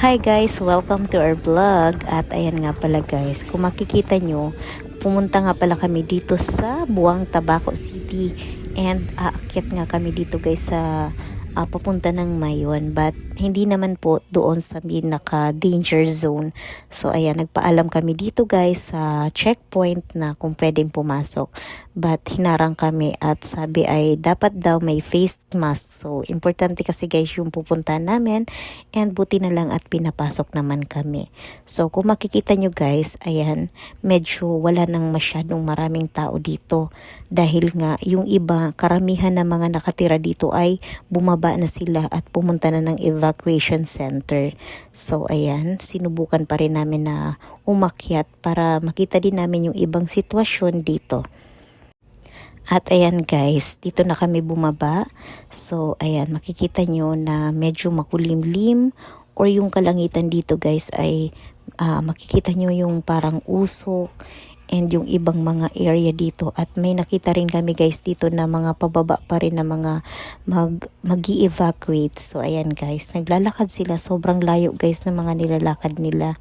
Hi guys, welcome to our vlog. At ayan nga pala guys, kung makikita nyo, pumunta nga pala kami dito sa Buang Tabaco City. And aakyat nga kami dito guys sa papunta ng Mayon. But hindi naman po doon sa naka-danger zone. So ayan, nagpaalam kami dito guys sa checkpoint na kung pwedeng pumasok. But hinarang kami at sabi ay dapat daw may face mask. So importante kasi guys yung pupuntahan namin, and buti na lang at pinapasok naman kami. So kung makikita nyo guys, ayan, medyo wala nang masyadong maraming tao dito. Dahil nga yung iba, karamihan ng mga nakatira dito ay bumaba na sila at pumunta na ng evacuation center. So ayan, sinubukan pa rin namin na umakyat para makita din namin yung ibang sitwasyon dito. At ayan guys, dito na kami bumaba. So ayan, makikita nyo na medyo makulimlim, or yung kalangitan dito guys ay makikita nyo yung parang usok and yung ibang mga area dito. At may nakita rin kami guys dito na mga pababa pa rin na mga mag-i-evacuate. So ayan guys, naglalakad sila, sobrang layo guys ng mga nilalakad nila.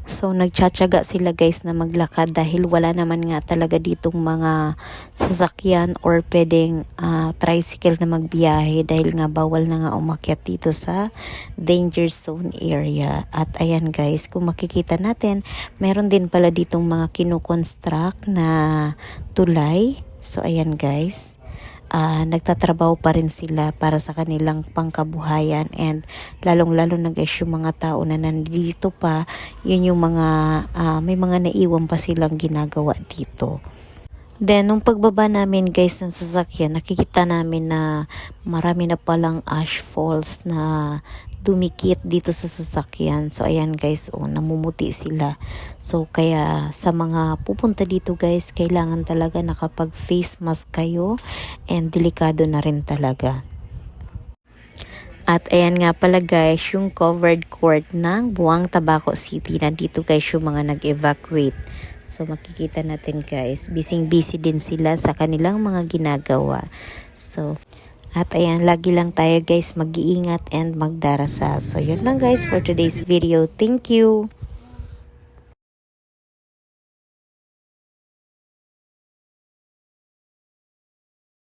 So nagtsatsaga sila guys na maglakad dahil wala naman nga talaga ditong mga sasakyan or pwedeng tricycle na magbiyahe, dahil nga bawal na nga umakyat dito sa danger zone area. At ayan guys, kung makikita natin, meron din pala ditong mga kinukonstruct na tulay. So ayan guys, nagtatrabaho pa rin sila para sa kanilang pangkabuhayan, and lalong-lalo na guys yung mga tao na nandito pa, yun yung mga may mga naiwan pa silang ginagawa dito. Then nung pagbaba namin guys ng sasakyan, nakikita namin na marami na palang ash falls na dumikit dito sa sasakyan. So ayan guys, namumuti sila. So kaya sa mga pupunta dito guys, kailangan talaga nakapag face mask kayo, and delikado na rin talaga. At ayan nga pala guys, yung covered court ng Buang Tabaco City. Nandito guys yung mga nag-evacuate. So makikita natin guys, busy din sila sa kanilang mga ginagawa. So at ayan, lagi lang tayo guys mag-iingat and magdarasal. So yun lang guys for today's video. Thank you!